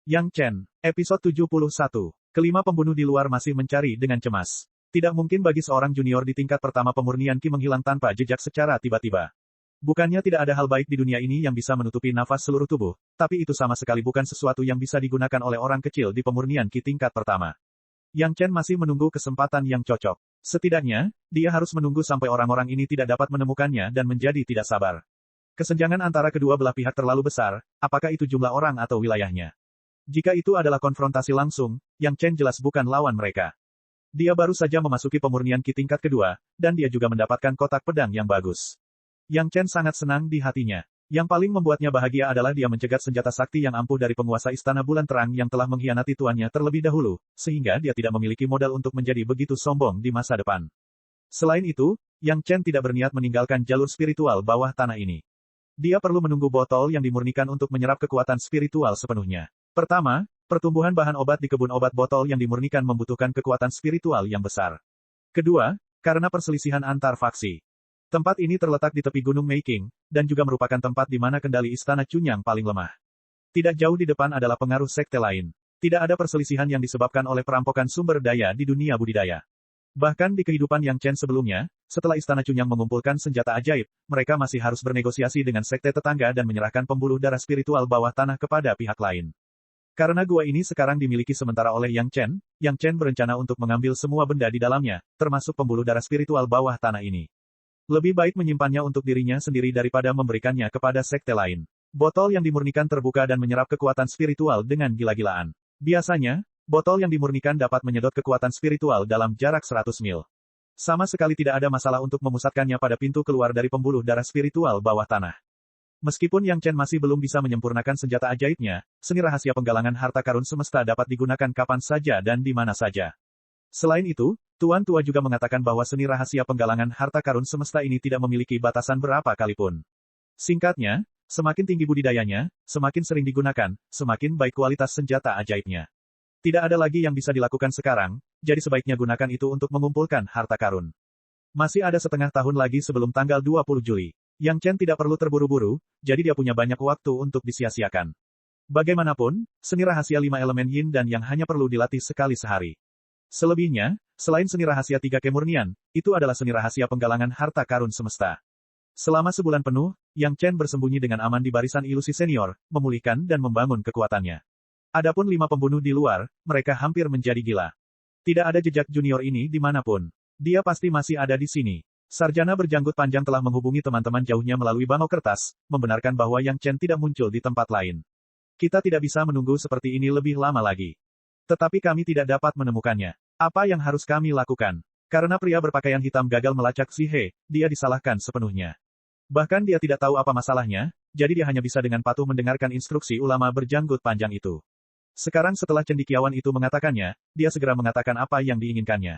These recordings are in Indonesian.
Yang Chen, episode 71. Kelima pembunuh di luar masih mencari dengan cemas. Tidak mungkin bagi seorang junior di tingkat pertama pemurnian Qi menghilang tanpa jejak secara tiba-tiba. Bukannya tidak ada hal baik di dunia ini yang bisa menutupi nafas seluruh tubuh, tapi itu sama sekali bukan sesuatu yang bisa digunakan oleh orang kecil di pemurnian Qi tingkat pertama. Yang Chen masih menunggu kesempatan yang cocok. Setidaknya, dia harus menunggu sampai orang-orang ini tidak dapat menemukannya dan menjadi tidak sabar. Kesenjangan antara kedua belah pihak terlalu besar, apakah itu jumlah orang atau wilayahnya? Jika itu adalah konfrontasi langsung, Yang Chen jelas bukan lawan mereka. Dia baru saja memasuki pemurnian Qi tingkat kedua, dan dia juga mendapatkan kotak pedang yang bagus. Yang Chen sangat senang di hatinya. Yang paling membuatnya bahagia adalah dia mencegat senjata sakti yang ampuh dari penguasa Istana Bulan Terang yang telah mengkhianati tuannya terlebih dahulu, sehingga dia tidak memiliki modal untuk menjadi begitu sombong di masa depan. Selain itu, Yang Chen tidak berniat meninggalkan jalur spiritual bawah tanah ini. Dia perlu menunggu botol yang dimurnikan untuk menyerap kekuatan spiritual sepenuhnya. Pertama, pertumbuhan bahan obat di kebun obat botol yang dimurnikan membutuhkan kekuatan spiritual yang besar. Kedua, karena perselisihan antar faksi. Tempat ini terletak di tepi Gunung Meiqing, dan juga merupakan tempat di mana kendali Istana Chunyang paling lemah. Tidak jauh di depan adalah pengaruh sekte lain. Tidak ada perselisihan yang disebabkan oleh perampokan sumber daya di dunia budidaya. Bahkan di kehidupan Yang Chen sebelumnya, setelah Istana Chunyang mengumpulkan senjata ajaib, mereka masih harus bernegosiasi dengan sekte tetangga dan menyerahkan pembuluh darah spiritual bawah tanah kepada pihak lain. Karena gua ini sekarang dimiliki sementara oleh Yang Chen berencana untuk mengambil semua benda di dalamnya, termasuk pembuluh darah spiritual bawah tanah ini. Lebih baik menyimpannya untuk dirinya sendiri daripada memberikannya kepada sekte lain. Botol yang dimurnikan terbuka dan menyerap kekuatan spiritual dengan gila-gilaan. Biasanya, botol yang dimurnikan dapat menyedot kekuatan spiritual dalam jarak 100 mil. Sama sekali tidak ada masalah untuk memusatkannya pada pintu keluar dari pembuluh darah spiritual bawah tanah. Meskipun Yang Chen masih belum bisa menyempurnakan senjata ajaibnya, seni rahasia penggalangan harta karun semesta dapat digunakan kapan saja dan di mana saja. Selain itu, Tuan Tua juga mengatakan bahwa seni rahasia penggalangan harta karun semesta ini tidak memiliki batasan berapa kalipun. Singkatnya, semakin tinggi budidayanya, semakin sering digunakan, semakin baik kualitas senjata ajaibnya. Tidak ada lagi yang bisa dilakukan sekarang, jadi sebaiknya gunakan itu untuk mengumpulkan harta karun. Masih ada setengah tahun lagi sebelum tanggal 20 Juli. Yang Chen tidak perlu terburu-buru, jadi dia punya banyak waktu untuk disia-siakan. Bagaimanapun, seni rahasia 5 elemen yin dan yang hanya perlu dilatih sekali sehari. Selebihnya, selain seni rahasia 3 kemurnian, itu adalah seni rahasia penggalangan harta karun semesta. Selama sebulan penuh, Yang Chen bersembunyi dengan aman di barisan ilusi senior, memulihkan dan membangun kekuatannya. Adapun 5 pembunuh di luar, mereka hampir menjadi gila. Tidak ada jejak junior ini dimanapun. Dia pasti masih ada di sini. Sarjana berjanggut panjang telah menghubungi teman-teman jauhnya melalui bangau kertas, membenarkan bahwa Yang Chen tidak muncul di tempat lain. Kita tidak bisa menunggu seperti ini lebih lama lagi. Tetapi kami tidak dapat menemukannya. Apa yang harus kami lakukan? Karena pria berpakaian hitam gagal melacak si He, dia disalahkan sepenuhnya. Bahkan dia tidak tahu apa masalahnya, jadi dia hanya bisa dengan patuh mendengarkan instruksi ulama berjanggut panjang itu. Sekarang setelah cendekiawan itu mengatakannya, dia segera mengatakan apa yang diinginkannya.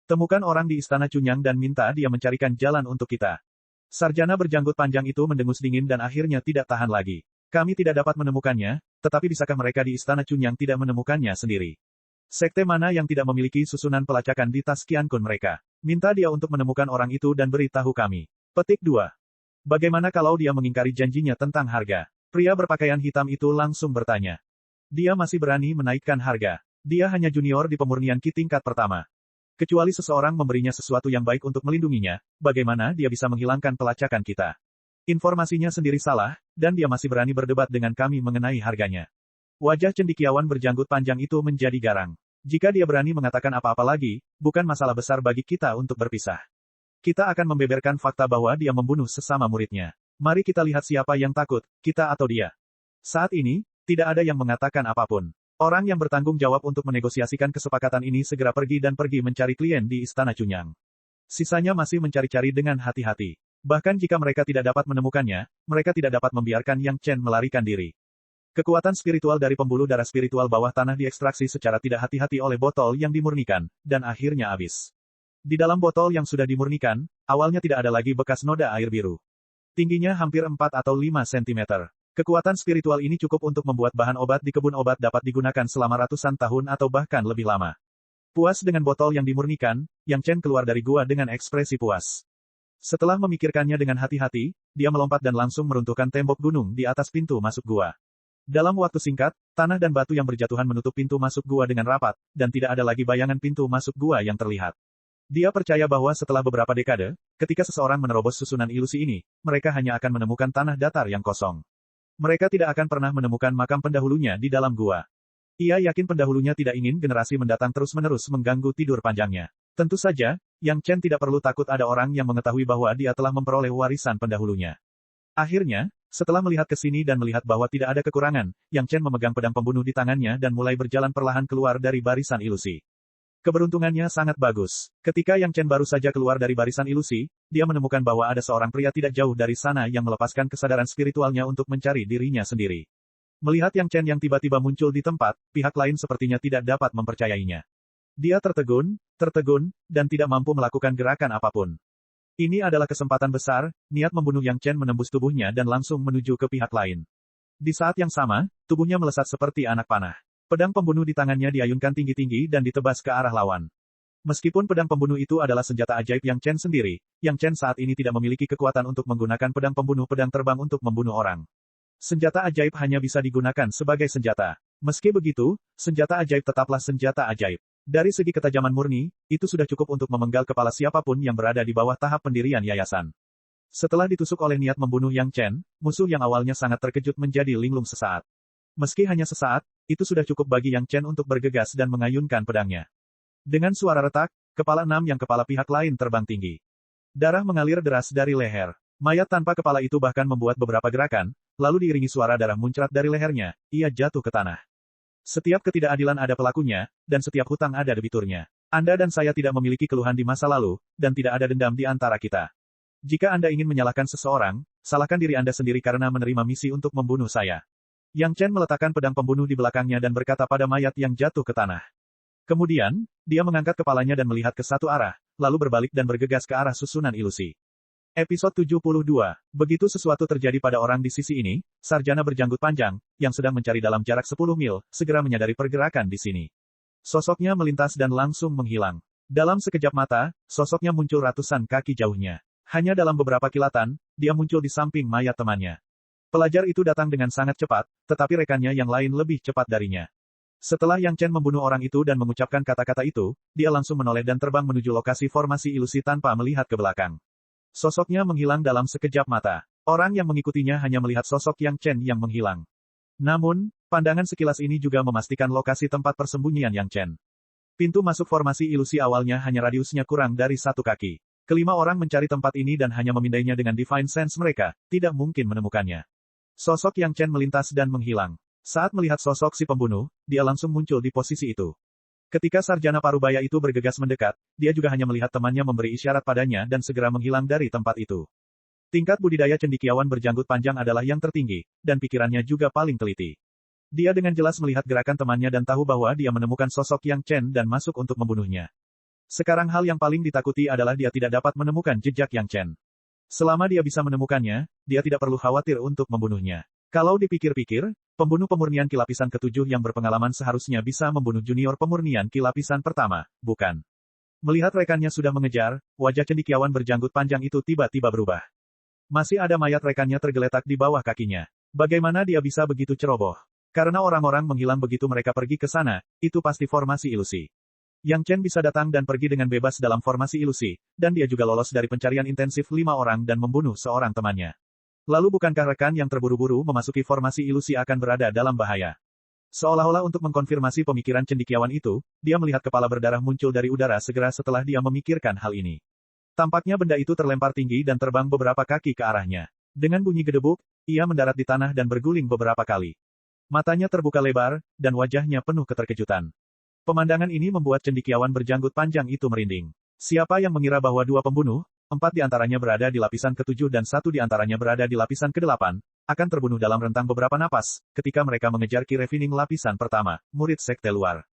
Temukan orang di Istana Chunyang dan minta dia mencarikan jalan untuk kita. Sarjana berjanggut panjang itu mendengus dingin dan akhirnya tidak tahan lagi. Kami tidak dapat menemukannya, tetapi bisakah mereka di Istana Chunyang tidak menemukannya sendiri? Sekte mana yang tidak memiliki susunan pelacakan di tas Qiankun mereka? Minta dia untuk menemukan orang itu dan beritahu kami. Petik 2. Bagaimana kalau dia mengingkari janjinya tentang harga? Pria berpakaian hitam itu langsung bertanya. Dia masih berani menaikkan harga. Dia hanya junior di pemurnian Qi tingkat pertama. Kecuali seseorang memberinya sesuatu yang baik untuk melindunginya, bagaimana dia bisa menghilangkan pelacakan kita? Informasinya sendiri salah, dan dia masih berani berdebat dengan kami mengenai harganya. Wajah cendekiawan berjanggut panjang itu menjadi garang. Jika dia berani mengatakan apa-apa lagi, bukan masalah besar bagi kita untuk berpisah. Kita akan membeberkan fakta bahwa dia membunuh sesama muridnya. Mari kita lihat siapa yang takut, kita atau dia. Saat ini, tidak ada yang mengatakan apapun. Orang yang bertanggung jawab untuk menegosiasikan kesepakatan ini segera pergi mencari klien di Istana Chunyang. Sisanya masih mencari-cari dengan hati-hati. Bahkan jika mereka tidak dapat menemukannya, mereka tidak dapat membiarkan Yang Chen melarikan diri. Kekuatan spiritual dari pembuluh darah spiritual bawah tanah diekstraksi secara tidak hati-hati oleh botol yang dimurnikan, dan akhirnya habis. Di dalam botol yang sudah dimurnikan, awalnya tidak ada lagi bekas noda air biru. Tingginya hampir 4 atau 5 cm. Kekuatan spiritual ini cukup untuk membuat bahan obat di kebun obat dapat digunakan selama ratusan tahun atau bahkan lebih lama. Puas dengan botol yang dimurnikan, Yang Chen keluar dari gua dengan ekspresi puas. Setelah memikirkannya dengan hati-hati, dia melompat dan langsung meruntuhkan tembok gunung di atas pintu masuk gua. Dalam waktu singkat, Tanah dan batu yang berjatuhan menutup pintu masuk gua dengan rapat, dan tidak ada lagi bayangan pintu masuk gua yang terlihat. Dia percaya bahwa setelah beberapa dekade, ketika seseorang menerobos susunan ilusi ini, mereka hanya akan menemukan tanah datar yang kosong. Mereka tidak akan pernah menemukan makam pendahulunya di dalam gua. Ia yakin pendahulunya tidak ingin generasi mendatang terus-menerus mengganggu tidur panjangnya. Tentu saja, Yang Chen tidak perlu takut ada orang yang mengetahui bahwa dia telah memperoleh warisan pendahulunya. Akhirnya, setelah melihat ke sini dan melihat bahwa tidak ada kekurangan, Yang Chen memegang pedang pembunuh di tangannya dan mulai berjalan perlahan keluar dari barisan ilusi. Keberuntungannya sangat bagus. Ketika Yang Chen baru saja keluar dari barisan ilusi, dia menemukan bahwa ada seorang pria tidak jauh dari sana yang melepaskan kesadaran spiritualnya untuk mencari dirinya sendiri. Melihat Yang Chen yang tiba-tiba muncul di tempat, pihak lain sepertinya tidak dapat mempercayainya. Dia tertegun, dan tidak mampu melakukan gerakan apapun. Ini adalah kesempatan besar, niat membunuh Yang Chen menembus tubuhnya dan langsung menuju ke pihak lain. Di saat yang sama, tubuhnya melesat seperti anak panah. Pedang pembunuh di tangannya diayunkan tinggi-tinggi dan ditebas ke arah lawan. Meskipun pedang pembunuh itu adalah senjata ajaib Yang Chen sendiri, Yang Chen saat ini tidak memiliki kekuatan untuk menggunakan pedang pembunuh pedang terbang untuk membunuh orang. Senjata ajaib hanya bisa digunakan sebagai senjata. Meski begitu, senjata ajaib tetaplah senjata ajaib. Dari segi ketajaman murni, itu sudah cukup untuk memenggal kepala siapapun yang berada di bawah tahap pendirian yayasan. Setelah ditusuk oleh niat membunuh Yang Chen, musuh yang awalnya sangat terkejut menjadi linglung sesaat. Meski hanya sesaat, itu sudah cukup bagi Yang Chen untuk bergegas dan mengayunkan pedangnya. Dengan suara retak, kepala enam yang kepala pihak lain terbang tinggi. Darah mengalir deras dari leher. Mayat tanpa kepala itu bahkan membuat beberapa gerakan, lalu diiringi suara darah muncrat dari lehernya, ia jatuh ke tanah. Setiap ketidakadilan ada pelakunya, dan setiap hutang ada debiturnya. Anda dan saya tidak memiliki keluhan di masa lalu, dan tidak ada dendam di antara kita. Jika Anda ingin menyalahkan seseorang, salahkan diri Anda sendiri karena menerima misi untuk membunuh saya. Yang Chen meletakkan pedang pembunuh di belakangnya dan berkata pada mayat yang jatuh ke tanah. Kemudian, dia mengangkat kepalanya dan melihat ke satu arah, lalu berbalik dan bergegas ke arah susunan ilusi. Episode 72. Begitu sesuatu terjadi pada orang di sisi ini, sarjana berjanggut panjang, yang sedang mencari dalam jarak 10 mil, segera menyadari pergerakan di sini. Sosoknya melintas dan langsung menghilang. Dalam sekejap mata, sosoknya muncul ratusan kaki jauhnya. Hanya dalam beberapa kilatan, dia muncul di samping mayat temannya. Pelajar itu datang dengan sangat cepat, tetapi rekannya yang lain lebih cepat darinya. Setelah Yang Chen membunuh orang itu dan mengucapkan kata-kata itu, dia langsung menoleh dan terbang menuju lokasi formasi ilusi tanpa melihat ke belakang. Sosoknya menghilang dalam sekejap mata. Orang yang mengikutinya hanya melihat sosok Yang Chen yang menghilang. Namun, pandangan sekilas ini juga memastikan lokasi tempat persembunyian Yang Chen. Pintu masuk formasi ilusi awalnya hanya radiusnya kurang dari 1 kaki. Kelima orang mencari tempat ini dan hanya memindainya dengan Divine Sense mereka, tidak mungkin menemukannya. Sosok Yang Chen melintas dan menghilang. Saat melihat sosok si pembunuh, dia langsung muncul di posisi itu. Ketika sarjana parubaya itu bergegas mendekat, dia juga hanya melihat temannya memberi isyarat padanya dan segera menghilang dari tempat itu. Tingkat budidaya cendekiawan berjanggut panjang adalah yang tertinggi, dan pikirannya juga paling teliti. Dia dengan jelas melihat gerakan temannya dan tahu bahwa dia menemukan sosok Yang Chen dan masuk untuk membunuhnya. Sekarang hal yang paling ditakuti adalah dia tidak dapat menemukan jejak Yang Chen. Selama dia bisa menemukannya, dia tidak perlu khawatir untuk membunuhnya. Kalau dipikir-pikir, pembunuh pemurnian kilapisan ke-7 yang berpengalaman seharusnya bisa membunuh junior pemurnian kilapisan pertama, bukan? Melihat rekannya sudah mengejar, wajah cendekiawan berjanggut panjang itu tiba-tiba berubah. Masih ada mayat rekannya tergeletak di bawah kakinya. Bagaimana dia bisa begitu ceroboh? Karena orang-orang menghilang begitu mereka pergi ke sana, itu pasti formasi ilusi. Yang Chen bisa datang dan pergi dengan bebas dalam formasi ilusi, dan dia juga lolos dari pencarian intensif 5 orang dan membunuh seorang temannya. Lalu bukankah rekan yang terburu-buru memasuki formasi ilusi akan berada dalam bahaya? Seolah-olah untuk mengkonfirmasi pemikiran cendekiawan itu, dia melihat kepala berdarah muncul dari udara segera setelah dia memikirkan hal ini. Tampaknya benda itu terlempar tinggi dan terbang beberapa kaki ke arahnya. Dengan bunyi gedebuk, ia mendarat di tanah dan berguling beberapa kali. Matanya terbuka lebar, dan wajahnya penuh keterkejutan. Pemandangan ini membuat cendekiawan berjanggut panjang itu merinding. Siapa yang mengira bahwa 2 pembunuh, 4 di antaranya berada di lapisan ke-7 dan 1 di antaranya berada di lapisan ke-8, akan terbunuh dalam rentang beberapa napas, ketika mereka mengejar Ki Refining lapisan pertama, murid sekte luar.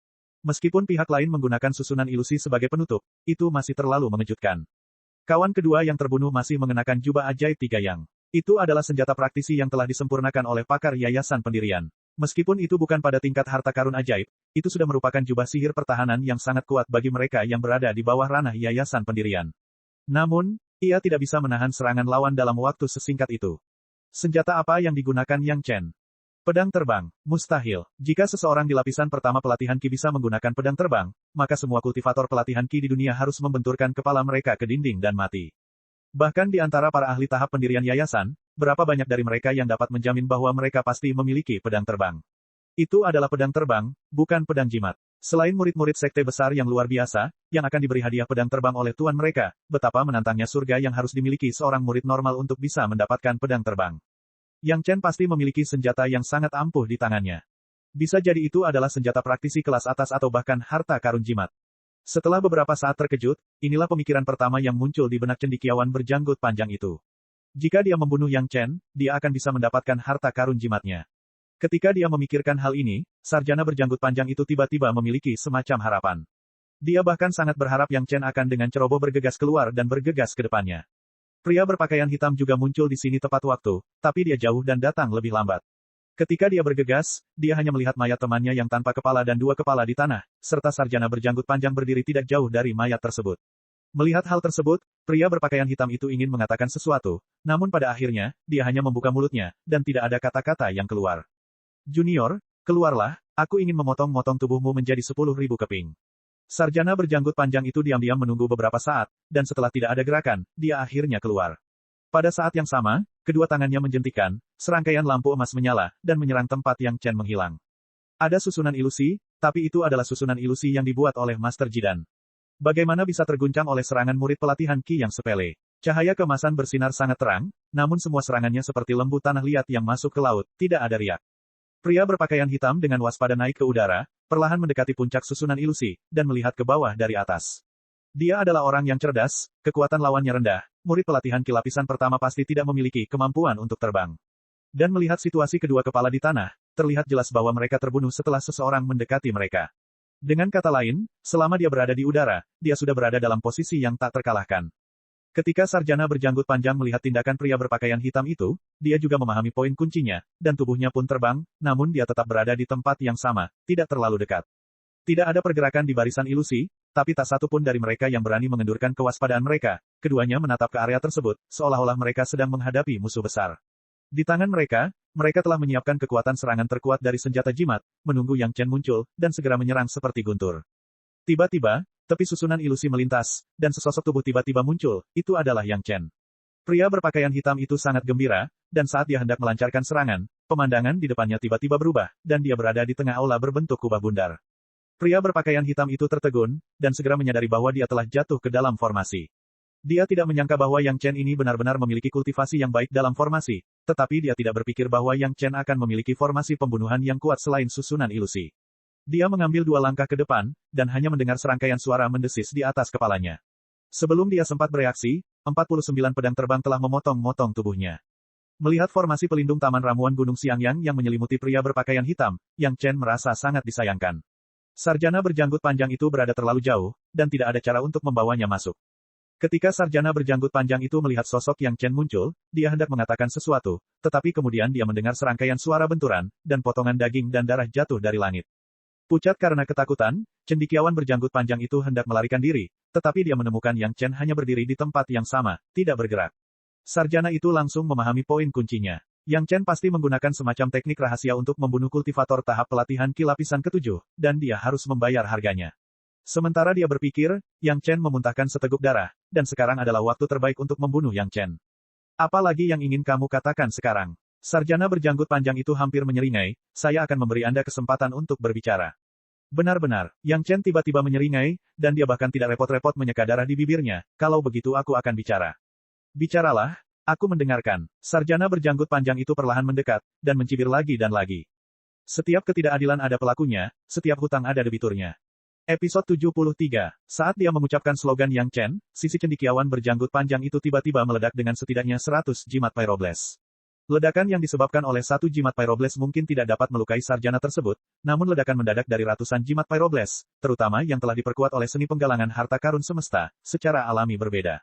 Meskipun pihak lain menggunakan susunan ilusi sebagai penutup, itu masih terlalu mengejutkan. Kawan kedua yang terbunuh masih mengenakan jubah ajaib 3 yang. Itu adalah senjata praktisi yang telah disempurnakan oleh pakar yayasan pendirian. Meskipun itu bukan pada tingkat harta karun ajaib, itu sudah merupakan jubah sihir pertahanan yang sangat kuat bagi mereka yang berada di bawah ranah yayasan pendirian. Namun, ia tidak bisa menahan serangan lawan dalam waktu sesingkat itu. Senjata apa yang digunakan Yang Chen? Pedang terbang. Mustahil. Jika seseorang di lapisan pertama pelatihan Ki bisa menggunakan pedang terbang, maka semua kultivator pelatihan Ki di dunia harus membenturkan kepala mereka ke dinding dan mati. Bahkan di antara para ahli tahap pendirian yayasan, berapa banyak dari mereka yang dapat menjamin bahwa mereka pasti memiliki pedang terbang. Itu adalah pedang terbang, bukan pedang jimat. Selain murid-murid sekte besar yang luar biasa, yang akan diberi hadiah pedang terbang oleh tuan mereka, betapa menantangnya surga yang harus dimiliki seorang murid normal untuk bisa mendapatkan pedang terbang. Yang Chen pasti memiliki senjata yang sangat ampuh di tangannya. Bisa jadi itu adalah senjata praktisi kelas atas atau bahkan harta karun jimat. Setelah beberapa saat terkejut, inilah pemikiran pertama yang muncul di benak cendekiawan berjanggut panjang itu. Jika dia membunuh Yang Chen, dia akan bisa mendapatkan harta karun jimatnya. Ketika dia memikirkan hal ini, sarjana berjanggut panjang itu tiba-tiba memiliki semacam harapan. Dia bahkan sangat berharap Yang Chen akan dengan ceroboh bergegas keluar dan bergegas ke depannya. Pria berpakaian hitam juga muncul di sini tepat waktu, tapi dia jauh dan datang lebih lambat. Ketika dia bergegas, dia hanya melihat mayat temannya yang tanpa kepala dan dua kepala di tanah, serta sarjana berjanggut panjang berdiri tidak jauh dari mayat tersebut. Melihat hal tersebut, pria berpakaian hitam itu ingin mengatakan sesuatu, namun pada akhirnya, dia hanya membuka mulutnya, dan tidak ada kata-kata yang keluar. Junior, keluarlah, aku ingin memotong-motong tubuhmu menjadi 10.000 keping. Sarjana berjanggut panjang itu diam-diam menunggu beberapa saat, dan setelah tidak ada gerakan, dia akhirnya keluar. Pada saat yang sama, kedua tangannya menjentikan, serangkaian lampu emas menyala, dan menyerang tempat Yang Chen menghilang. Ada susunan ilusi, tapi itu adalah susunan ilusi yang dibuat oleh Master Jidan. Bagaimana bisa terguncang oleh serangan murid pelatihan Ki yang sepele? Cahaya keemasan bersinar sangat terang, namun semua serangannya seperti lembu tanah liat yang masuk ke laut, tidak ada riak. Pria berpakaian hitam dengan waspada naik ke udara, perlahan mendekati puncak susunan ilusi, dan melihat ke bawah dari atas. Dia adalah orang yang cerdas, kekuatan lawannya rendah, murid pelatihan Ki lapisan pertama pasti tidak memiliki kemampuan untuk terbang. Dan melihat situasi kedua kepala di tanah, terlihat jelas bahwa mereka terbunuh setelah seseorang mendekati mereka. Dengan kata lain, selama dia berada di udara, dia sudah berada dalam posisi yang tak terkalahkan. Ketika sarjana berjanggut panjang melihat tindakan pria berpakaian hitam itu, dia juga memahami poin kuncinya, dan tubuhnya pun terbang, namun dia tetap berada di tempat yang sama, tidak terlalu dekat. Tidak ada pergerakan di barisan ilusi, tapi tak satu pun dari mereka yang berani mengendurkan kewaspadaan mereka, keduanya menatap ke area tersebut, seolah-olah mereka sedang menghadapi musuh besar. Di tangan mereka, mereka telah menyiapkan kekuatan serangan terkuat dari senjata jimat, menunggu Yang Chen muncul, dan segera menyerang seperti guntur. Tiba-tiba, tepi susunan ilusi melintas, dan sesosok tubuh tiba-tiba muncul, itu adalah Yang Chen. Pria berpakaian hitam itu sangat gembira, dan saat dia hendak melancarkan serangan, pemandangan di depannya tiba-tiba berubah, dan dia berada di tengah aula berbentuk kubah bundar. Pria berpakaian hitam itu tertegun, dan segera menyadari bahwa dia telah jatuh ke dalam formasi. Dia tidak menyangka bahwa Yang Chen ini benar-benar memiliki kultivasi yang baik dalam formasi, tetapi dia tidak berpikir bahwa Yang Chen akan memiliki formasi pembunuhan yang kuat selain susunan ilusi. Dia mengambil 2 langkah ke depan, dan hanya mendengar serangkaian suara mendesis di atas kepalanya. Sebelum dia sempat bereaksi, 49 pedang terbang telah memotong-motong tubuhnya. Melihat formasi pelindung taman ramuan Gunung Xiangyang yang menyelimuti pria berpakaian hitam, Yang Chen merasa sangat disayangkan. Sarjana berjanggut panjang itu berada terlalu jauh, dan tidak ada cara untuk membawanya masuk. Ketika sarjana berjanggut panjang itu melihat sosok Yang Chen muncul, dia hendak mengatakan sesuatu, tetapi kemudian dia mendengar serangkaian suara benturan, dan potongan daging dan darah jatuh dari langit. Pucat karena ketakutan, cendekiawan berjanggut panjang itu hendak melarikan diri, tetapi dia menemukan Yang Chen hanya berdiri di tempat yang sama, tidak bergerak. Sarjana itu langsung memahami poin kuncinya. Yang Chen pasti menggunakan semacam teknik rahasia untuk membunuh kultivator tahap pelatihan Ki lapisan ke-7, dan dia harus membayar harganya. Sementara dia berpikir, Yang Chen memuntahkan seteguk darah, dan sekarang adalah waktu terbaik untuk membunuh Yang Chen. Apa lagi yang ingin kamu katakan sekarang? Sarjana berjanggut panjang itu hampir menyeringai, saya akan memberi Anda kesempatan untuk berbicara. Benar-benar, Yang Chen tiba-tiba menyeringai, dan dia bahkan tidak repot-repot menyeka darah di bibirnya, kalau begitu aku akan bicara. Bicaralah, aku mendengarkan. Sarjana berjanggut panjang itu perlahan mendekat, dan mencibir lagi dan lagi. Setiap ketidakadilan ada pelakunya, setiap hutang ada debiturnya. Episode 73. Saat dia mengucapkan slogan Yang Chen, sisi cendekiawan berjanggut panjang itu tiba-tiba meledak dengan setidaknya 100 jimat pyroblast. Ledakan yang disebabkan oleh 1 jimat pyroblast mungkin tidak dapat melukai sarjana tersebut, namun ledakan mendadak dari ratusan jimat pyroblast, terutama yang telah diperkuat oleh seni penggalangan harta karun semesta, secara alami berbeda.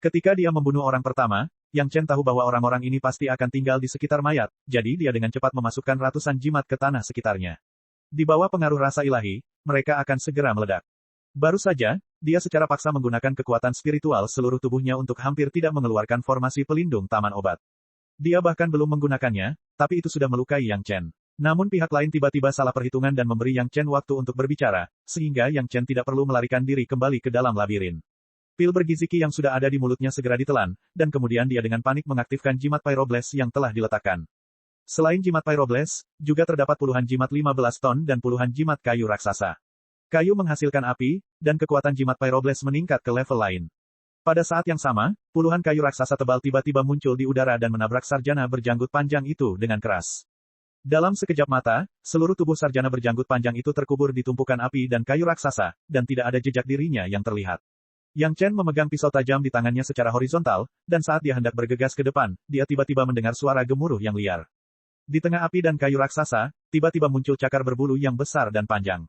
Ketika dia membunuh orang pertama, Yang Chen tahu bahwa orang-orang ini pasti akan tinggal di sekitar mayat, jadi dia dengan cepat memasukkan ratusan jimat ke tanah sekitarnya. Di bawah pengaruh rasa ilahi, mereka akan segera meledak. Baru saja, dia secara paksa menggunakan kekuatan spiritual seluruh tubuhnya untuk hampir tidak mengeluarkan formasi pelindung taman obat. Dia bahkan belum menggunakannya, tapi itu sudah melukai Yang Chen. Namun pihak lain tiba-tiba salah perhitungan dan memberi Yang Chen waktu untuk berbicara, sehingga Yang Chen tidak perlu melarikan diri kembali ke dalam labirin. Pil bergizi Qi yang sudah ada di mulutnya segera ditelan, dan kemudian dia dengan panik mengaktifkan jimat Pyroblast yang telah diletakkan. Selain jimat Pyroblast, juga terdapat puluhan jimat 15 ton dan puluhan jimat kayu raksasa. Kayu menghasilkan api, dan kekuatan jimat Pyroblast meningkat ke level lain. Pada saat yang sama, puluhan kayu raksasa tebal tiba-tiba muncul di udara dan menabrak sarjana berjanggut panjang itu dengan keras. Dalam sekejap mata, seluruh tubuh sarjana berjanggut panjang itu terkubur di tumpukan api dan kayu raksasa, dan tidak ada jejak dirinya yang terlihat. Yang Chen memegang pisau tajam di tangannya secara horizontal, dan saat dia hendak bergegas ke depan, dia tiba-tiba mendengar suara gemuruh yang liar. Di tengah api dan kayu raksasa, tiba-tiba muncul cakar berbulu yang besar dan panjang.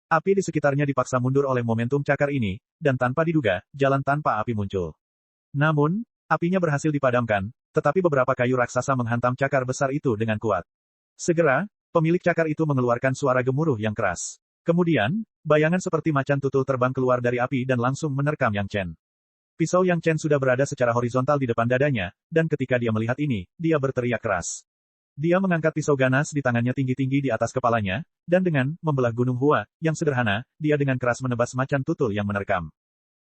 Api di sekitarnya dipaksa mundur oleh momentum cakar ini, dan tanpa diduga, jalan tanpa api muncul. Namun, apinya berhasil dipadamkan, tetapi beberapa kayu raksasa menghantam cakar besar itu dengan kuat. Segera, pemilik cakar itu mengeluarkan suara gemuruh yang keras. Kemudian, bayangan seperti macan tutul terbang keluar dari api dan langsung menerkam Yang Chen. Pisau Yang Chen sudah berada secara horizontal di depan dadanya, dan ketika dia melihat ini, dia berteriak keras. Dia mengangkat pisau ganas di tangannya tinggi-tinggi di atas kepalanya, dan dengan membelah gunung Hua, yang sederhana, dia dengan keras menebas macan tutul yang menerkam.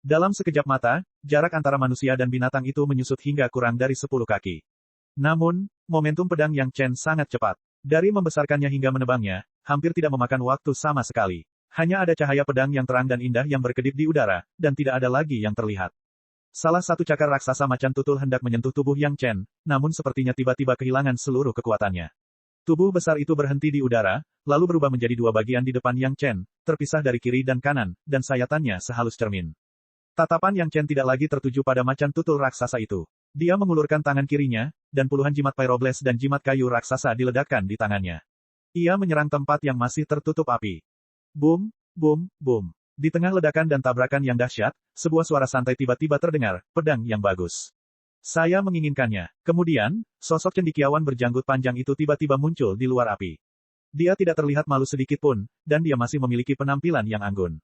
Dalam sekejap mata, jarak antara manusia dan binatang itu menyusut hingga kurang dari 10 kaki. Namun, momentum pedang Yang Chen sangat cepat. Dari membesarkannya hingga menebangnya, hampir tidak memakan waktu sama sekali. Hanya ada cahaya pedang yang terang dan indah yang berkedip di udara, dan tidak ada lagi yang terlihat. Salah satu cakar raksasa macan tutul hendak menyentuh tubuh Yang Chen, namun sepertinya tiba-tiba kehilangan seluruh kekuatannya. Tubuh besar itu berhenti di udara, lalu berubah menjadi dua bagian di depan Yang Chen, terpisah dari kiri dan kanan, dan sayatannya sehalus cermin. Tatapan Yang Chen tidak lagi tertuju pada macan tutul raksasa itu. Dia mengulurkan tangan kirinya, dan puluhan jimat Pyroblast dan jimat kayu raksasa diledakkan di tangannya. Ia menyerang tempat yang masih tertutup api. Boom, boom, boom. Di tengah ledakan dan tabrakan yang dahsyat, sebuah suara santai tiba-tiba terdengar, pedang yang bagus. Saya menginginkannya. Kemudian, sosok cendekiawan berjanggut panjang itu tiba-tiba muncul di luar api. Dia tidak terlihat malu sedikit pun, dan dia masih memiliki penampilan yang anggun.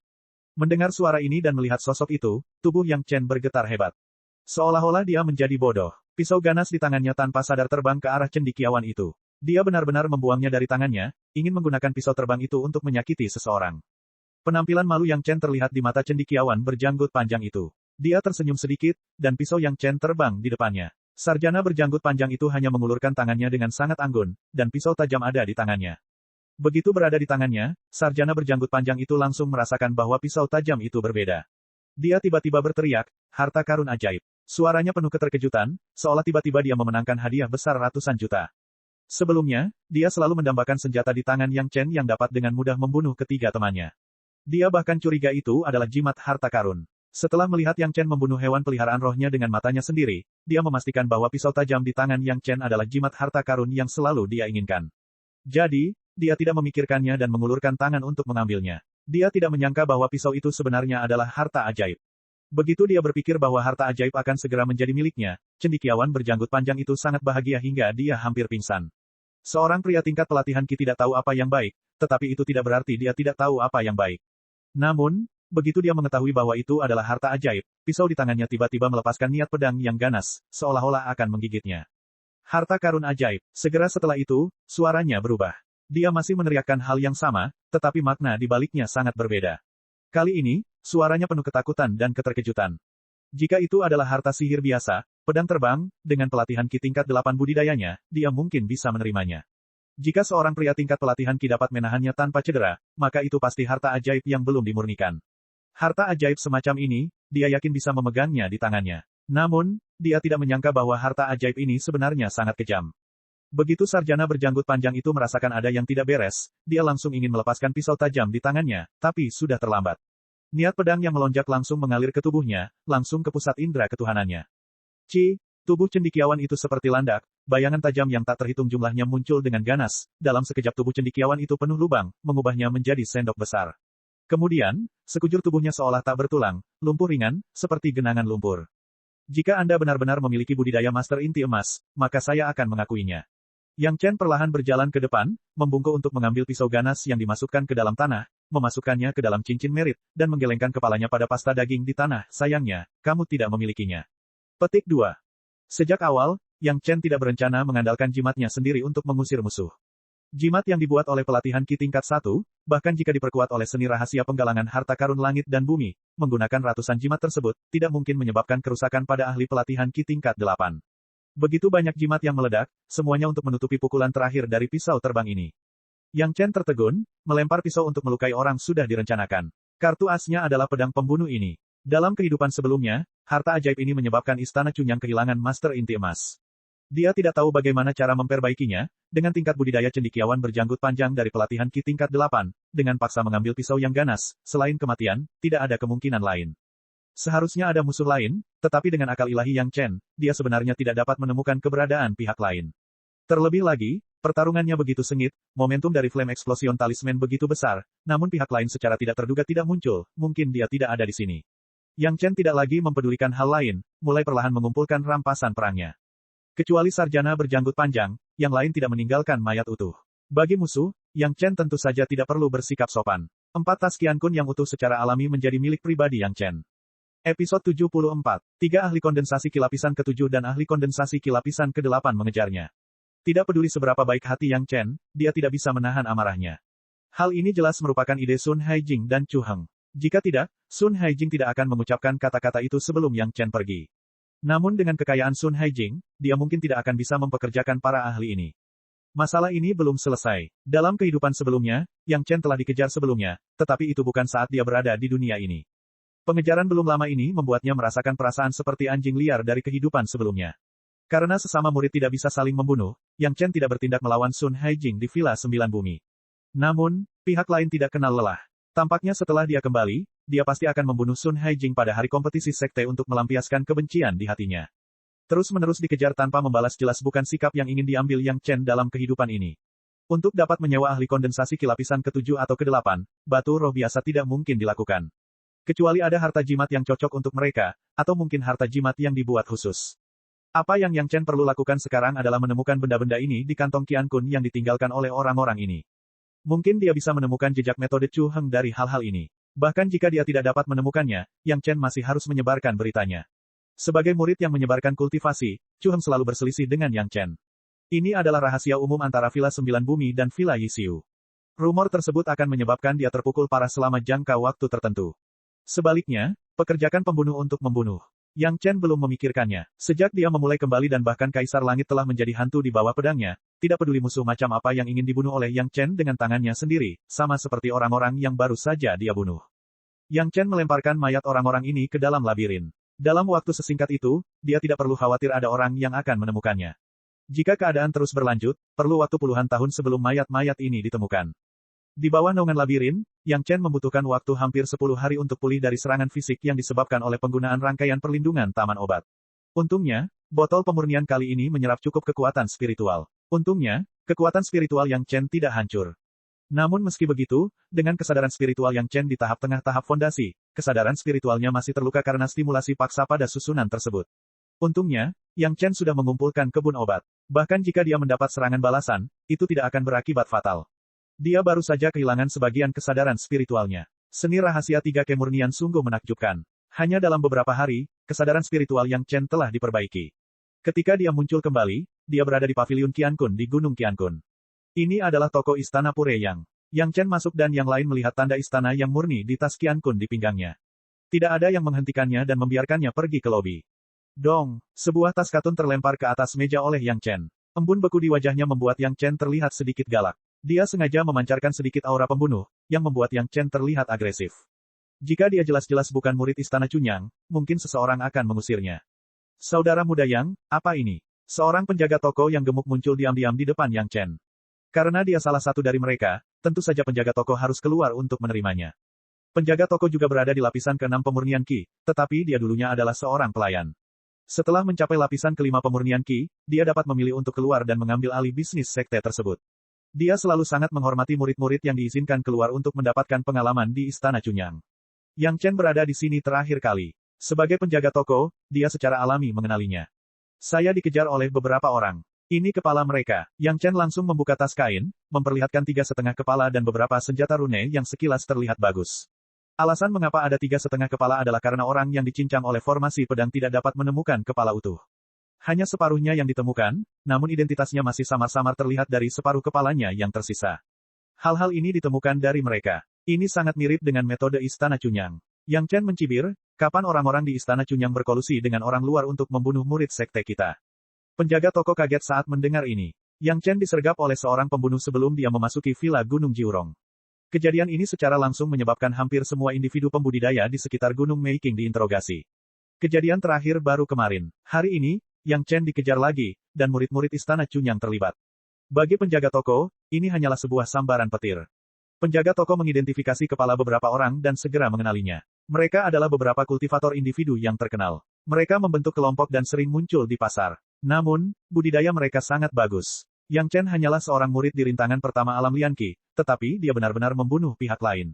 Mendengar suara ini dan melihat sosok itu, tubuh Yang Chen bergetar hebat. Seolah-olah dia menjadi bodoh. Pisau ganas di tangannya tanpa sadar terbang ke arah cendekiawan itu. Dia benar-benar membuangnya dari tangannya, ingin menggunakan pisau terbang itu untuk menyakiti seseorang. Penampilan malu Yang Chen terlihat di mata cendekiawan berjanggut panjang itu. Dia tersenyum sedikit, dan pisau Yang Chen terbang di depannya. Sarjana berjanggut panjang itu hanya mengulurkan tangannya dengan sangat anggun, dan pisau tajam ada di tangannya. Begitu berada di tangannya, sarjana berjanggut panjang itu langsung merasakan bahwa pisau tajam itu berbeda. Dia tiba-tiba berteriak, harta karun ajaib. Suaranya penuh keterkejutan, seolah tiba-tiba dia memenangkan hadiah besar ratusan juta. Sebelumnya, dia selalu mendambakan senjata di tangan Yang Chen yang dapat dengan mudah membunuh ketiga temannya. Dia bahkan curiga itu adalah jimat harta karun. Setelah melihat Yang Chen membunuh hewan peliharaan rohnya dengan matanya sendiri, dia memastikan bahwa pisau tajam di tangan Yang Chen adalah jimat harta karun yang selalu dia inginkan. Jadi, dia tidak memikirkannya dan mengulurkan tangan untuk mengambilnya. Dia tidak menyangka bahwa pisau itu sebenarnya adalah harta ajaib. Begitu dia berpikir bahwa harta ajaib akan segera menjadi miliknya, cendekiawan berjanggut panjang itu sangat bahagia hingga dia hampir pingsan. Seorang pria tingkat pelatihan Qi tidak tahu apa yang baik, tetapi itu tidak berarti dia tidak tahu apa yang baik. Namun, begitu dia mengetahui bahwa itu adalah harta ajaib, pisau di tangannya tiba-tiba melepaskan niat pedang yang ganas, seolah-olah akan menggigitnya. Harta karun ajaib. Segera setelah itu, suaranya berubah. Dia masih meneriakkan hal yang sama, tetapi makna di baliknya sangat berbeda. Kali ini, suaranya penuh ketakutan dan keterkejutan. Jika itu adalah harta sihir biasa, pedang terbang, dengan pelatihan Qi tingkat 8 budidayanya, dia mungkin bisa menerimanya. Jika seorang pria tingkat pelatihan Qi dapat menahannya tanpa cedera, maka itu pasti harta ajaib yang belum dimurnikan. Harta ajaib semacam ini, dia yakin bisa memegangnya di tangannya. Namun, dia tidak menyangka bahwa harta ajaib ini sebenarnya sangat kejam. Begitu sarjana berjanggut panjang itu merasakan ada yang tidak beres, dia langsung ingin melepaskan pisau tajam di tangannya, tapi sudah terlambat. Niat pedang yang melonjak langsung mengalir ke tubuhnya, langsung ke pusat indera ketuhanannya. Tubuh cendekiawan itu seperti landak, bayangan tajam yang tak terhitung jumlahnya muncul dengan ganas, dalam sekejap tubuh cendekiawan itu penuh lubang, mengubahnya menjadi sendok besar. Kemudian, sekujur tubuhnya seolah tak bertulang, lumpuh ringan, seperti genangan lumpur. Jika Anda benar-benar memiliki budidaya master inti emas, maka saya akan mengakuinya. Yang Chen perlahan berjalan ke depan, membungkuk untuk mengambil pisau ganas yang dimasukkan ke dalam tanah, memasukkannya ke dalam cincin merit, dan menggelengkan kepalanya pada pasta daging di tanah. Sayangnya, kamu tidak memilikinya. Petik 2. Sejak awal, Yang Chen tidak berencana mengandalkan jimatnya sendiri untuk mengusir musuh. Jimat yang dibuat oleh pelatihan Qi tingkat 1, bahkan jika diperkuat oleh seni rahasia penggalangan harta karun langit dan bumi, menggunakan ratusan jimat tersebut, tidak mungkin menyebabkan kerusakan pada ahli pelatihan Qi tingkat 8. Begitu banyak jimat yang meledak, semuanya untuk menutupi pukulan terakhir dari pisau terbang ini. Yang Chen tertegun, melempar pisau untuk melukai orang sudah direncanakan. Kartu asnya adalah pedang pembunuh ini. Dalam kehidupan sebelumnya, harta ajaib ini menyebabkan Istana Chunyang kehilangan Master Inti Emas. Dia tidak tahu bagaimana cara memperbaikinya, dengan tingkat budidaya cendekiawan berjanggut panjang dari pelatihan Qi tingkat 8, dengan paksa mengambil pisau yang ganas, selain kematian, tidak ada kemungkinan lain. Seharusnya ada musuh lain, tetapi dengan akal ilahi Yang Chen, dia sebenarnya tidak dapat menemukan keberadaan pihak lain. Terlebih lagi, pertarungannya begitu sengit, momentum dari Flame Explosion Talisman begitu besar, namun pihak lain secara tidak terduga tidak muncul, mungkin dia tidak ada di sini. Yang Chen tidak lagi mempedulikan hal lain, mulai perlahan mengumpulkan rampasan perangnya. Kecuali sarjana berjanggut panjang, yang lain tidak meninggalkan mayat utuh. Bagi musuh, Yang Chen tentu saja tidak perlu bersikap sopan. 4 tas Qiankun yang utuh secara alami menjadi milik pribadi Yang Chen. Episode 74. 3 ahli kondensasi kilapisan ke-7 dan ahli kondensasi kilapisan ke-8 mengejarnya. Tidak peduli seberapa baik hati Yang Chen, dia tidak bisa menahan amarahnya. Hal ini jelas merupakan ide Sun Haijing dan Chu Heng. Jika tidak, Sun Haijing tidak akan mengucapkan kata-kata itu sebelum Yang Chen pergi. Namun dengan kekayaan Sun Haijing, dia mungkin tidak akan bisa mempekerjakan para ahli ini. Masalah ini belum selesai. Dalam kehidupan sebelumnya, Yang Chen telah dikejar sebelumnya, tetapi itu bukan saat dia berada di dunia ini. Pengejaran belum lama ini membuatnya merasakan perasaan seperti anjing liar dari kehidupan sebelumnya. Karena sesama murid tidak bisa saling membunuh, Yang Chen tidak bertindak melawan Sun Haijing di Villa 9 Bumi. Namun, pihak lain tidak kenal lelah. Tampaknya setelah dia kembali, dia pasti akan membunuh Sun Haijing pada hari kompetisi sekte untuk melampiaskan kebencian di hatinya. Terus-menerus dikejar tanpa membalas jelas bukan sikap yang ingin diambil Yang Chen dalam kehidupan ini. Untuk dapat menyewa ahli kondensasi kilapisan ke-7 atau ke-8, batu roh biasa tidak mungkin dilakukan. Kecuali ada harta jimat yang cocok untuk mereka, atau mungkin harta jimat yang dibuat khusus. Apa yang Yang Chen perlu lakukan sekarang adalah menemukan benda-benda ini di kantong Qiankun yang ditinggalkan oleh orang-orang ini. Mungkin dia bisa menemukan jejak metode Chu Heng dari hal-hal ini. Bahkan jika dia tidak dapat menemukannya, Yang Chen masih harus menyebarkan beritanya. Sebagai murid yang menyebarkan kultivasi, Chu Heng selalu berselisih dengan Yang Chen. Ini adalah rahasia umum antara Villa 9 Bumi dan Villa Yisiu. Rumor tersebut akan menyebabkan dia terpukul parah selama jangka waktu tertentu. Sebaliknya, pekerjakan pembunuh untuk membunuh. Yang Chen belum memikirkannya. Sejak dia memulai kembali dan bahkan Kaisar Langit telah menjadi hantu di bawah pedangnya, tidak peduli musuh macam apa yang ingin dibunuh oleh Yang Chen dengan tangannya sendiri, sama seperti orang-orang yang baru saja dia bunuh. Yang Chen melemparkan mayat orang-orang ini ke dalam labirin. Dalam waktu sesingkat itu, dia tidak perlu khawatir ada orang yang akan menemukannya. Jika keadaan terus berlanjut, perlu waktu puluhan tahun sebelum mayat-mayat ini ditemukan. Di bawah naungan labirin, Yang Chen membutuhkan waktu hampir 10 hari untuk pulih dari serangan fisik yang disebabkan oleh penggunaan rangkaian perlindungan taman obat. Untungnya, botol pemurnian kali ini menyerap cukup kekuatan spiritual. Untungnya, kekuatan spiritual Yang Chen tidak hancur. Namun meski begitu, dengan kesadaran spiritual Yang Chen di tahap tengah tahap fondasi, kesadaran spiritualnya masih terluka karena stimulasi paksa pada susunan tersebut. Untungnya, Yang Chen sudah mengumpulkan kebun obat. Bahkan jika dia mendapat serangan balasan, itu tidak akan berakibat fatal. Dia baru saja kehilangan sebagian kesadaran spiritualnya. Seni rahasia 3 kemurnian sungguh menakjubkan. Hanya dalam beberapa hari, kesadaran spiritual Yang Chen telah diperbaiki. Ketika dia muncul kembali, dia berada di paviliun Qiankun di Gunung Qiankun. Ini adalah toko istana Pureyang. Yang Chen masuk dan yang lain melihat tanda istana yang murni di tas Qiankun di pinggangnya. Tidak ada yang menghentikannya dan membiarkannya pergi ke lobi. Dong, sebuah tas katun terlempar ke atas meja oleh Yang Chen. Embun beku di wajahnya membuat Yang Chen terlihat sedikit galak. Dia sengaja memancarkan sedikit aura pembunuh, yang membuat Yang Chen terlihat agresif. Jika dia jelas-jelas bukan murid istana Chunyang, mungkin seseorang akan mengusirnya. Saudara muda Yang, apa ini? Seorang penjaga toko yang gemuk muncul diam-diam di depan Yang Chen. Karena dia salah satu dari mereka, tentu saja penjaga toko harus keluar untuk menerimanya. Penjaga toko juga berada di lapisan ke-6 pemurnian Qi, tetapi dia dulunya adalah seorang pelayan. Setelah mencapai lapisan ke-5 pemurnian Qi, dia dapat memilih untuk keluar dan mengambil alih bisnis sekte tersebut. Dia selalu sangat menghormati murid-murid yang diizinkan keluar untuk mendapatkan pengalaman di Istana Chunyang. Yang Chen berada di sini terakhir kali. Sebagai penjaga toko, dia secara alami mengenalinya. Saya dikejar oleh beberapa orang. Ini kepala mereka. Yang Chen langsung membuka tas kain, memperlihatkan 3,5 kepala dan beberapa senjata rune yang sekilas terlihat bagus. Alasan mengapa ada 3,5 kepala adalah karena orang yang dicincang oleh formasi pedang tidak dapat menemukan kepala utuh. Hanya separuhnya yang ditemukan, namun identitasnya masih samar-samar terlihat dari separuh kepalanya yang tersisa. Hal-hal ini ditemukan dari mereka. Ini sangat mirip dengan metode Istana Cunyang. Yang Chen mencibir, kapan orang-orang di Istana Cunyang berkolusi dengan orang luar untuk membunuh murid sekte kita? Penjaga toko kaget saat mendengar ini. Yang Chen disergap oleh seorang pembunuh sebelum dia memasuki Villa Gunung Jiurong. Kejadian ini secara langsung menyebabkan hampir semua individu pembudidaya di sekitar Gunung Meiking diinterogasi. Kejadian terakhir baru kemarin. Hari ini, Yang Chen dikejar lagi, dan murid-murid Istana Cunyang terlibat. Bagi penjaga toko, ini hanyalah sebuah sambaran petir. Penjaga toko mengidentifikasi kepala beberapa orang dan segera mengenalinya. Mereka adalah beberapa kultivator individu yang terkenal. Mereka membentuk kelompok dan sering muncul di pasar. Namun, budidaya mereka sangat bagus. Yang Chen hanyalah seorang murid di rintangan pertama alam Lianqi, tetapi dia benar-benar membunuh pihak lain.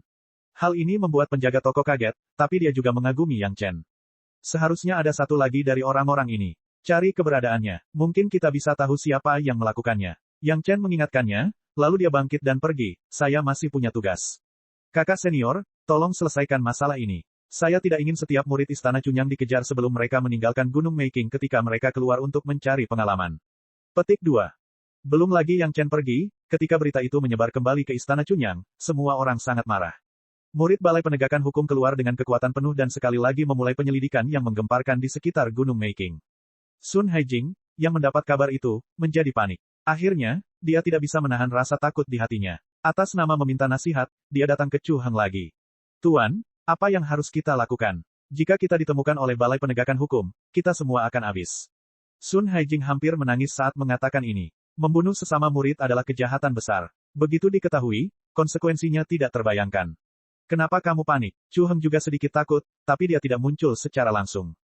Hal ini membuat penjaga toko kaget, tapi dia juga mengagumi Yang Chen. Seharusnya ada satu lagi dari orang-orang ini. Cari keberadaannya. Mungkin kita bisa tahu siapa yang melakukannya. Yang Chen mengingatkannya, lalu dia bangkit dan pergi. Saya masih punya tugas. Kakak senior, tolong selesaikan masalah ini. Saya tidak ingin setiap murid Istana Cunyang dikejar sebelum mereka meninggalkan Gunung Meiking ketika mereka keluar untuk mencari pengalaman. Petik 2. Belum lagi Yang Chen pergi, ketika berita itu menyebar kembali ke Istana Cunyang, semua orang sangat marah. Murid Balai Penegakan Hukum keluar dengan kekuatan penuh dan sekali lagi memulai penyelidikan yang menggemparkan di sekitar Gunung Meiking. Sun Haijing, yang mendapat kabar itu, menjadi panik. Akhirnya, dia tidak bisa menahan rasa takut di hatinya. Atas nama meminta nasihat, dia datang ke Chu Heng lagi. Tuan, apa yang harus kita lakukan? Jika kita ditemukan oleh Balai Penegakan Hukum, kita semua akan habis. Sun Haijing hampir menangis saat mengatakan ini. Membunuh sesama murid adalah kejahatan besar. Begitu diketahui, konsekuensinya tidak terbayangkan. Kenapa kamu panik? Chu Heng juga sedikit takut, tapi dia tidak muncul secara langsung.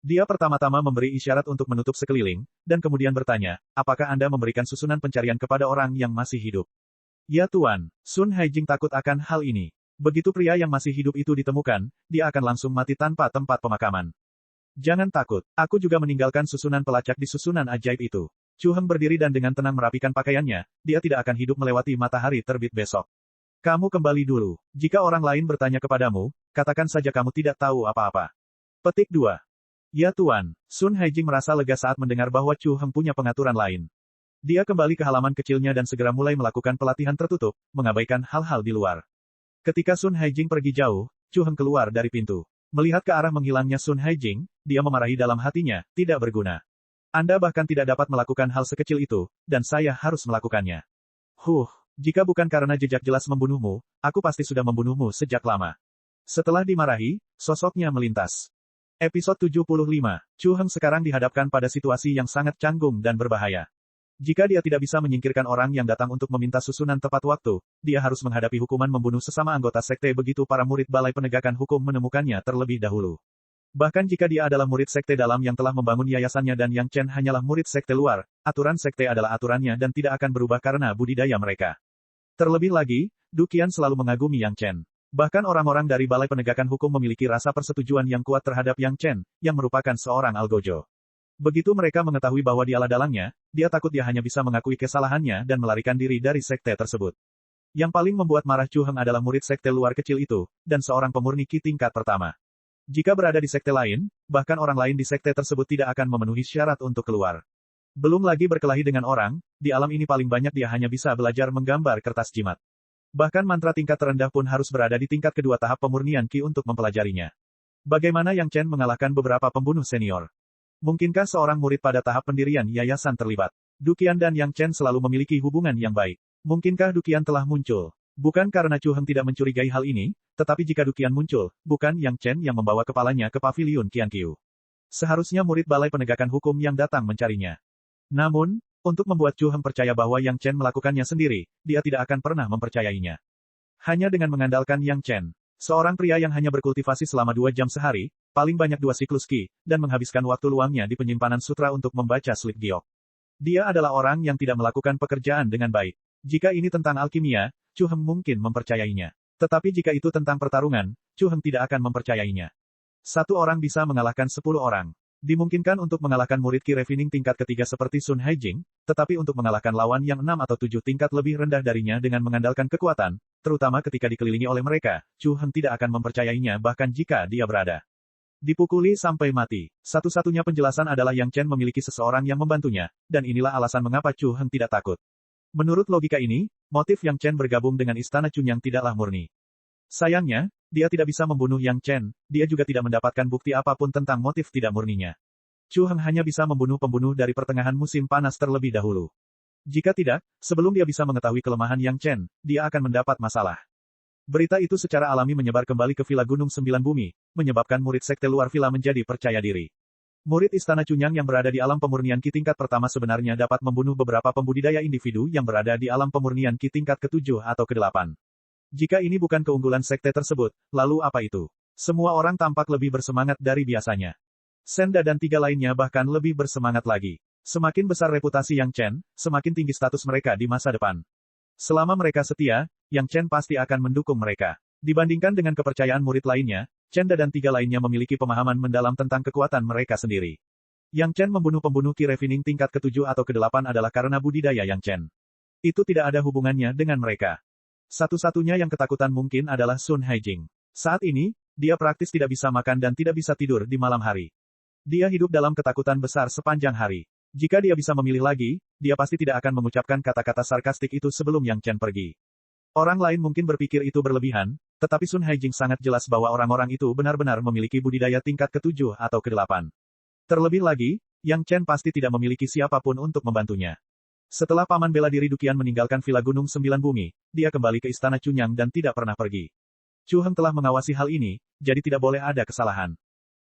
Dia pertama-tama memberi isyarat untuk menutup sekeliling, dan kemudian bertanya, apakah Anda memberikan susunan pencarian kepada orang yang masih hidup? Ya Tuan, Sun Haijing takut akan hal ini. Begitu pria yang masih hidup itu ditemukan, dia akan langsung mati tanpa tempat pemakaman. Jangan takut, aku juga meninggalkan susunan pelacak di susunan ajaib itu. Chu Heng berdiri dan dengan tenang merapikan pakaiannya, dia tidak akan hidup melewati matahari terbit besok. Kamu kembali dulu. Jika orang lain bertanya kepadamu, katakan saja kamu tidak tahu apa-apa. Petik 2. Ya Tuan, Sun Haijing merasa lega saat mendengar bahwa Chu Heng punya pengaturan lain. Dia kembali ke halaman kecilnya dan segera mulai melakukan pelatihan tertutup, mengabaikan hal-hal di luar. Ketika Sun Haijing pergi jauh, Chu Heng keluar dari pintu. Melihat ke arah menghilangnya Sun Haijing, dia memarahi dalam hatinya, tidak berguna. Anda bahkan tidak dapat melakukan hal sekecil itu, dan saya harus melakukannya. Jika bukan karena jejak jelas membunuhmu, aku pasti sudah membunuhmu sejak lama. Setelah dimarahi, sosoknya melintas. Episode 75. Chu Heng sekarang dihadapkan pada situasi yang sangat canggung dan berbahaya. Jika dia tidak bisa menyingkirkan orang yang datang untuk meminta susunan tepat waktu, dia harus menghadapi hukuman membunuh sesama anggota sekte begitu para murid Balai Penegakan Hukum menemukannya terlebih dahulu. Bahkan jika dia adalah murid sekte dalam yang telah membangun yayasannya dan Yang Chen hanyalah murid sekte luar, aturan sekte adalah aturannya dan tidak akan berubah karena budidaya mereka. Terlebih lagi, Du Qian selalu mengagumi Yang Chen. Bahkan orang-orang dari Balai Penegakan Hukum memiliki rasa persetujuan yang kuat terhadap Yang Chen, yang merupakan seorang algojo. Begitu mereka mengetahui bahwa dialah dalangnya, dia takut dia hanya bisa mengakui kesalahannya dan melarikan diri dari sekte tersebut. Yang paling membuat marah Chu Heng adalah murid sekte luar kecil itu, dan seorang pemurni Qi tingkat pertama. Jika berada di sekte lain, bahkan orang lain di sekte tersebut tidak akan memenuhi syarat untuk keluar. Belum lagi berkelahi dengan orang, di alam ini paling banyak dia hanya bisa belajar menggambar kertas jimat. Bahkan mantra tingkat terendah pun harus berada di tingkat kedua tahap pemurnian Qi untuk mempelajarinya. Bagaimana Yang Chen mengalahkan beberapa pembunuh senior? Mungkinkah seorang murid pada tahap pendirian yayasan terlibat? Du Qian dan Yang Chen selalu memiliki hubungan yang baik. Mungkinkah Du Qian telah muncul? Bukan karena Chu Heng tidak mencurigai hal ini, tetapi jika Du Qian muncul, bukan Yang Chen yang membawa kepalanya ke pavilion Qianqiu. Seharusnya murid Balai Penegakan Hukum yang datang mencarinya. Namun, untuk membuat Chu Heng percaya bahwa Yang Chen melakukannya sendiri, dia tidak akan pernah mempercayainya. Hanya dengan mengandalkan Yang Chen, seorang pria yang hanya berkultivasi selama 2 jam sehari, paling banyak 2 siklus Qi, dan menghabiskan waktu luangnya di penyimpanan sutra untuk membaca slip giok. Dia adalah orang yang tidak melakukan pekerjaan dengan baik. Jika ini tentang alkimia, Chu Heng mungkin mempercayainya. Tetapi jika itu tentang pertarungan, Chu Heng tidak akan mempercayainya. Satu orang bisa mengalahkan 10 orang. Dimungkinkan untuk mengalahkan murid Qi Refining tingkat ketiga seperti Sun Haijing, tetapi untuk mengalahkan lawan yang 6 atau 7 tingkat lebih rendah darinya dengan mengandalkan kekuatan, terutama ketika dikelilingi oleh mereka, Chu Heng tidak akan mempercayainya bahkan jika dia berada Dipukuli sampai mati. Satu-satunya penjelasan adalah Yang Chen memiliki seseorang yang membantunya, dan inilah alasan mengapa Chu Heng tidak takut. Menurut logika ini, motif Yang Chen bergabung dengan Istana Chunyang tidaklah murni. Sayangnya, dia tidak bisa membunuh Yang Chen, dia juga tidak mendapatkan bukti apapun tentang motif tidak murninya. Chu Heng hanya bisa membunuh pembunuh dari pertengahan musim panas terlebih dahulu. Jika tidak, sebelum dia bisa mengetahui kelemahan Yang Chen, dia akan mendapat masalah. Berita itu secara alami menyebar kembali ke Villa Gunung Sembilan Bumi, menyebabkan murid sekte luar villa menjadi percaya diri. Murid Istana Chunyang yang berada di alam pemurnian Ki tingkat pertama sebenarnya dapat membunuh beberapa pembudidaya individu yang berada di alam pemurnian Ki tingkat ke-7 atau ke-8. Jika ini bukan keunggulan sekte tersebut, lalu apa itu? Semua orang tampak lebih bersemangat dari biasanya. Senda dan 3 lainnya bahkan lebih bersemangat lagi. Semakin besar reputasi Yang Chen, semakin tinggi status mereka di masa depan. Selama mereka setia, Yang Chen pasti akan mendukung mereka. Dibandingkan dengan kepercayaan murid lainnya, Chenda dan 3 lainnya memiliki pemahaman mendalam tentang kekuatan mereka sendiri. Yang Chen membunuh pembunuh Qi Refining tingkat ke-7 atau ke-8 adalah karena budidaya Yang Chen. Itu tidak ada hubungannya dengan mereka. Satu-satunya yang ketakutan mungkin adalah Sun Haijing. Saat ini, dia praktis tidak bisa makan dan tidak bisa tidur di malam hari. Dia hidup dalam ketakutan besar sepanjang hari. Jika dia bisa memilih lagi, dia pasti tidak akan mengucapkan kata-kata sarkastik itu sebelum Yang Chen pergi. Orang lain mungkin berpikir itu berlebihan, tetapi Sun Haijing sangat jelas bahwa orang-orang itu benar-benar memiliki budidaya tingkat ke-7 atau ke-8. Terlebih lagi, Yang Chen pasti tidak memiliki siapapun untuk membantunya. Setelah paman bela diri Duqian meninggalkan Villa Gunung Sembilan Bumi, dia kembali ke Istana Chunyang dan tidak pernah pergi. Chu Heng telah mengawasi hal ini, jadi tidak boleh ada kesalahan.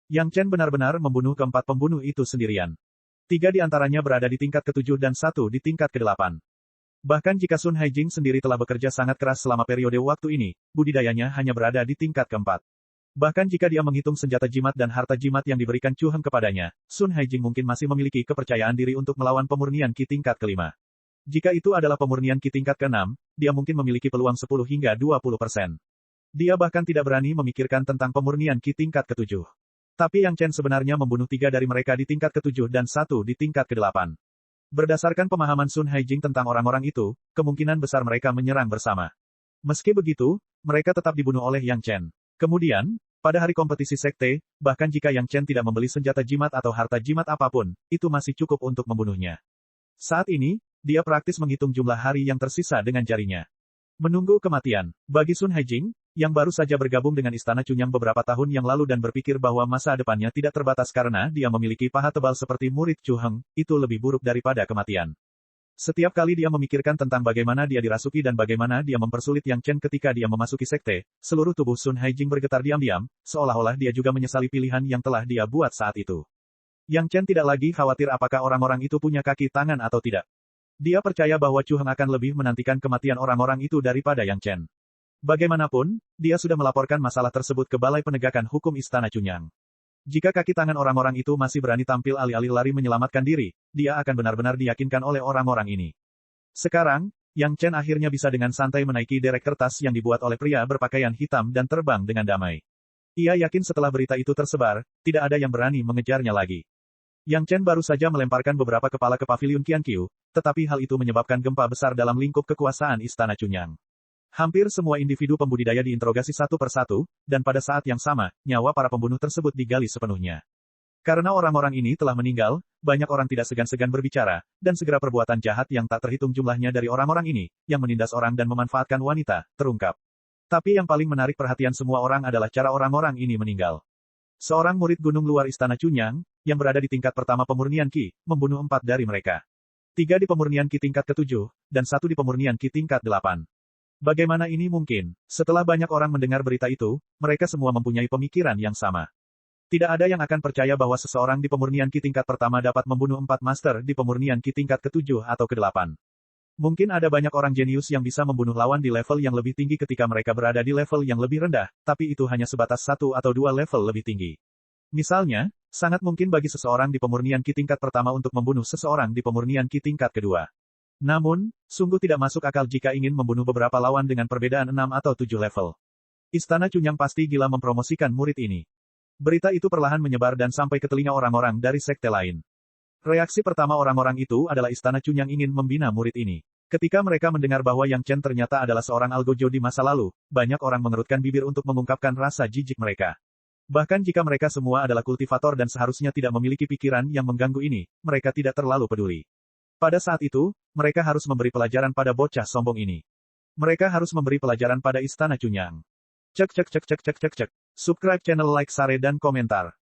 Yang Chen benar-benar membunuh keempat pembunuh itu sendirian. 3 di antaranya berada di tingkat ke-7 dan 1 di tingkat ke-8. Bahkan jika Sun Haijing sendiri telah bekerja sangat keras selama periode waktu ini, budidayanya hanya berada di tingkat ke-4. Bahkan jika dia menghitung senjata jimat dan harta jimat yang diberikan Chu Heng kepadanya, Sun Haijing mungkin masih memiliki kepercayaan diri untuk melawan pemurnian Qi tingkat ke-5. Jika itu adalah pemurnian Qi tingkat ke-6, dia mungkin memiliki peluang 10 hingga 20%. Dia bahkan tidak berani memikirkan tentang pemurnian Qi tingkat ke-7. Tapi Yang Chen sebenarnya membunuh 3 dari mereka di tingkat ke-7 dan 1 di tingkat ke-8. Berdasarkan pemahaman Sun Haijing tentang orang-orang itu, kemungkinan besar mereka menyerang bersama. Meski begitu, mereka tetap dibunuh oleh Yang Chen. Kemudian, pada hari kompetisi sekte, bahkan jika Yang Chen tidak membeli senjata jimat atau harta jimat apapun, itu masih cukup untuk membunuhnya. Saat ini, dia praktis menghitung jumlah hari yang tersisa dengan jarinya. Menunggu kematian. Bagi Sun Haijing, yang baru saja bergabung dengan Istana Chunyang beberapa tahun yang lalu dan berpikir bahwa masa depannya tidak terbatas karena dia memiliki paha tebal seperti murid Chu Heng, itu lebih buruk daripada kematian. Setiap kali dia memikirkan tentang bagaimana dia dirasuki dan bagaimana dia mempersulit Yang Chen ketika dia memasuki sekte, seluruh tubuh Sun Haijing bergetar diam-diam, seolah-olah dia juga menyesali pilihan yang telah dia buat saat itu. Yang Chen tidak lagi khawatir apakah orang-orang itu punya kaki tangan atau tidak. Dia percaya bahwa Chu Heng akan lebih menantikan kematian orang-orang itu daripada Yang Chen. Bagaimanapun, dia sudah melaporkan masalah tersebut ke Balai Penegakan Hukum Istana Chunyang. Jika kaki tangan orang-orang itu masih berani tampil alih-alih lari menyelamatkan diri, dia akan benar-benar diyakinkan oleh orang-orang ini. Sekarang, Yang Chen akhirnya bisa dengan santai menaiki derek kertas yang dibuat oleh pria berpakaian hitam dan terbang dengan damai. Ia yakin setelah berita itu tersebar, tidak ada yang berani mengejarnya lagi. Yang Chen baru saja melemparkan beberapa kepala ke paviliun Qianqiu, tetapi hal itu menyebabkan gempa besar dalam lingkup kekuasaan Istana Chunyang. Hampir semua individu pembudidaya diinterogasi satu persatu, dan pada saat yang sama, nyawa para pembunuh tersebut digali sepenuhnya. Karena orang-orang ini telah meninggal, banyak orang tidak segan-segan berbicara, dan segera perbuatan jahat yang tak terhitung jumlahnya dari orang-orang ini, yang menindas orang dan memanfaatkan wanita, terungkap. Tapi yang paling menarik perhatian semua orang adalah cara orang-orang ini meninggal. Seorang murid gunung luar Istana Chunyang, yang berada di tingkat pertama pemurnian Qi, membunuh 4 dari mereka. 3 di pemurnian Qi tingkat ke-7, dan 1 di pemurnian Qi tingkat 8. Bagaimana ini mungkin? Setelah banyak orang mendengar berita itu, mereka semua mempunyai pemikiran yang sama. Tidak ada yang akan percaya bahwa seseorang di pemurnian Qi tingkat pertama dapat membunuh 4 master di pemurnian Qi tingkat ke-7 atau ke-8. Mungkin ada banyak orang jenius yang bisa membunuh lawan di level yang lebih tinggi ketika mereka berada di level yang lebih rendah, tapi itu hanya sebatas 1 atau 2 level lebih tinggi. Misalnya, sangat mungkin bagi seseorang di pemurnian Qi tingkat pertama untuk membunuh seseorang di pemurnian Qi tingkat kedua. Namun, sungguh tidak masuk akal jika ingin membunuh beberapa lawan dengan perbedaan 6 atau 7 level. Istana Chunyang pasti gila mempromosikan murid ini. Berita itu perlahan menyebar dan sampai ke telinga orang-orang dari sekte lain. Reaksi pertama orang-orang itu adalah Istana Chunyang ingin membina murid ini. Ketika mereka mendengar bahwa Yang Chen ternyata adalah seorang algojo di masa lalu, banyak orang mengerutkan bibir untuk mengungkapkan rasa jijik mereka. Bahkan jika mereka semua adalah kultivator dan seharusnya tidak memiliki pikiran yang mengganggu ini, mereka tidak terlalu peduli. Pada saat itu, mereka harus memberi pelajaran pada bocah sombong ini. Mereka harus memberi pelajaran pada Istana Cunyang. Cek cek cek cek cek cek cek. Subscribe channel, like, share dan komentar.